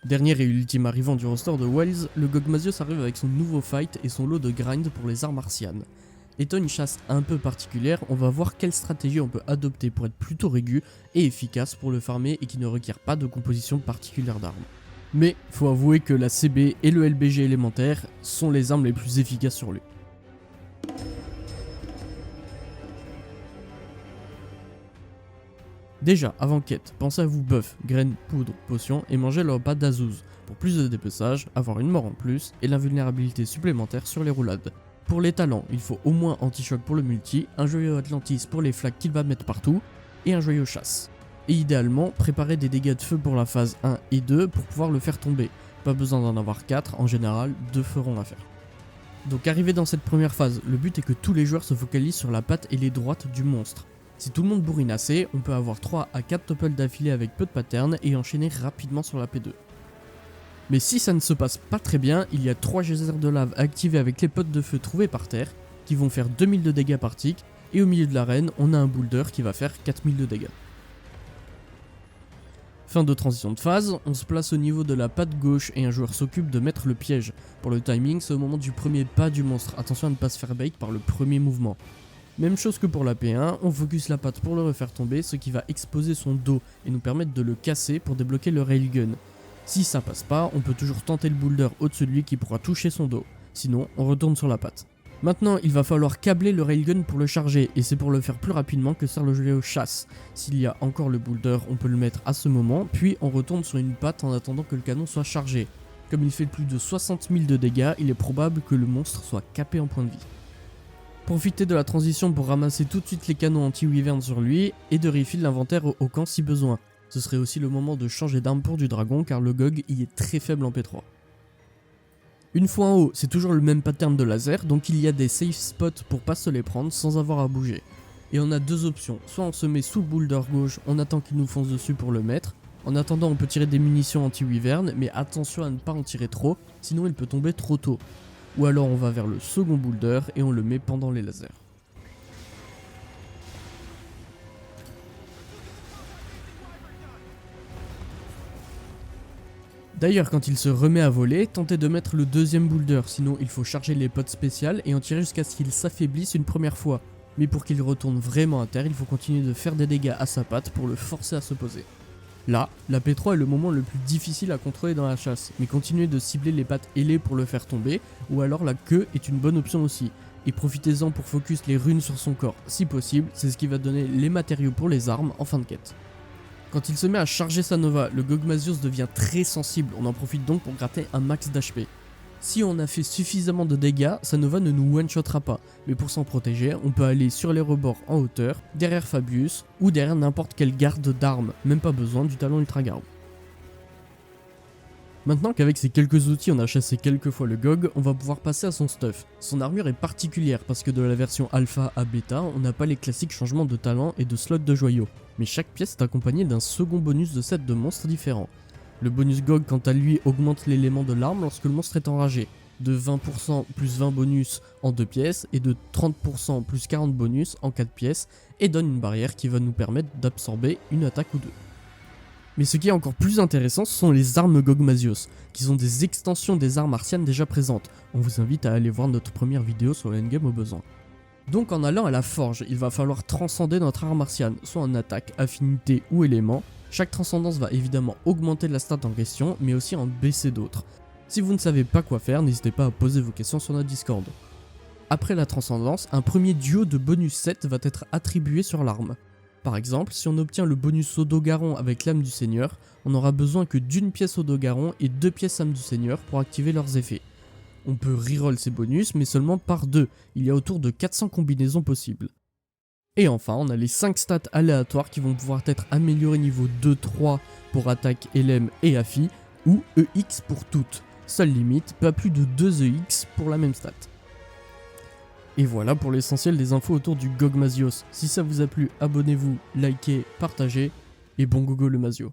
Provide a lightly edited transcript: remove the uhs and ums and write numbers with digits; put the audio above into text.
Dernier et ultime arrivant du roster de Wells, le Gogmazios arrive avec son nouveau fight et son lot de grind pour les armes martianes. Étant une chasse un peu particulière, on va voir quelle stratégie on peut adopter pour être plutôt régu et efficace pour le farmer et qui ne requiert pas de composition particulière d'armes. Mais faut avouer que la CB et le LBG élémentaire sont les armes les plus efficaces sur lui. Déjà, avant quête, pensez à vous buff, graines, poudre, potions et mangez le repas d'Azouz pour plus de dépeçage, avoir une mort en plus et l'invulnérabilité supplémentaire sur les roulades. Pour les talents, il faut au moins anti-choc pour le multi, un joyau Atlantis pour les flaques qu'il va mettre partout et un joyau chasse. Et idéalement, préparez des dégâts de feu pour la phase 1 et 2 pour pouvoir le faire tomber. Pas besoin d'en avoir 4, en général 2 feront l'affaire. Donc arrivé dans cette première phase, le but est que tous les joueurs se focalisent sur la patte et les droites du monstre. Si tout le monde bourrine assez, on peut avoir 3 à 4 topples d'affilée avec peu de patterns et enchaîner rapidement sur la P2. Mais si ça ne se passe pas très bien, il y a 3 geysers de lave activés avec les potes de feu trouvés par terre, qui vont faire 2000 de dégâts par tick, et au milieu de l'arène, on a un boulder qui va faire 4000 de dégâts. Fin de transition de phase, on se place au niveau de la patte gauche et un joueur s'occupe de mettre le piège. Pour le timing, c'est au moment du premier pas du monstre, attention à ne pas se faire bait par le premier mouvement. Même chose que pour la P1, on focus la patte pour le refaire tomber, ce qui va exposer son dos et nous permettre de le casser pour débloquer le railgun. Si ça passe pas, on peut toujours tenter le boulder au-dessus de lui qui pourra toucher son dos, sinon on retourne sur la patte. Maintenant, il va falloir câbler le railgun pour le charger, et c'est pour le faire plus rapidement que sert le joyau chasse. S'il y a encore le boulder, on peut le mettre à ce moment, puis on retourne sur une patte en attendant que le canon soit chargé. Comme il fait plus de 60 000 de dégâts, il est probable que le monstre soit capé en point de vie. Profitez de la transition pour ramasser tout de suite les canons anti-wyvern sur lui, et de refill l'inventaire au camp si besoin. Ce serait aussi le moment de changer d'arme pour du dragon car le GOG y est très faible en P3. Une fois en haut, c'est toujours le même pattern de laser, donc il y a des safe spots pour pas se les prendre sans avoir à bouger. Et on a deux options, soit on se met sous le boulder gauche, on attend qu'il nous fonce dessus pour le mettre. En attendant, on peut tirer des munitions anti-wyvern, mais attention à ne pas en tirer trop, sinon il peut tomber trop tôt. Ou alors on va vers le second boulder et on le met pendant les lasers. D'ailleurs, quand il se remet à voler, tentez de mettre le deuxième boulder, sinon il faut charger les potes spéciales et en tirer jusqu'à ce qu'il s'affaiblisse une première fois. Mais pour qu'il retourne vraiment à terre, il faut continuer de faire des dégâts à sa patte pour le forcer à se poser. Là, la P3 est le moment le plus difficile à contrôler dans la chasse, mais continuez de cibler les pattes ailées pour le faire tomber, ou alors la queue est une bonne option aussi. Et profitez-en pour focus les runes sur son corps, si possible, c'est ce qui va donner les matériaux pour les armes en fin de quête. Quand il se met à charger sa Nova, le Gogmazios devient très sensible, on en profite donc pour gratter un max d'HP. Si on a fait suffisamment de dégâts, sa Nova ne nous one-shotera pas, mais pour s'en protéger, on peut aller sur les rebords en hauteur, derrière Fabius, ou derrière n'importe quelle garde d'armes, même pas besoin du talon ultra garde. Maintenant qu'avec ces quelques outils on a chassé quelques fois le GOG, on va pouvoir passer à son stuff. Son armure est particulière parce que de la version alpha à bêta, on n'a pas les classiques changements de talent et de slot de joyaux, mais chaque pièce est accompagnée d'un second bonus de set de monstres différents. Le bonus GOG quant à lui augmente l'élément de l'arme lorsque le monstre est enragé, de 20% plus 20 bonus en 2 pièces et de 30% plus 40 bonus en 4 pièces et donne une barrière qui va nous permettre d'absorber une attaque ou deux. Mais ce qui est encore plus intéressant, ce sont les armes Gogmazios, qui sont des extensions des armes martiennes déjà présentes. On vous invite à aller voir notre première vidéo sur l'endgame au besoin. Donc en allant à la forge, il va falloir transcender notre arme martienne, soit en attaque, affinité ou élément. Chaque transcendance va évidemment augmenter la stat en question, mais aussi en baisser d'autres. Si vous ne savez pas quoi faire, n'hésitez pas à poser vos questions sur notre Discord. Après la transcendance, un premier duo de bonus 7 va être attribué sur l'arme. Par exemple, si on obtient le bonus Odogaron avec l'âme du seigneur, on n'aura besoin que d'une pièce Odogaron et 2 pièces âme du seigneur pour activer leurs effets. On peut reroll ces bonus, mais seulement par 2, il y a autour de 400 combinaisons possibles. Et enfin, on a les 5 stats aléatoires qui vont pouvoir être améliorées niveau 2-3 pour attaque, LM et AFI, ou EX pour toutes. Seule limite, pas plus de 2 EX pour la même stat. Et voilà pour l'essentiel des infos autour du Gogmazios. Si ça vous a plu, abonnez-vous, likez, partagez, et bon gogo le Mazio.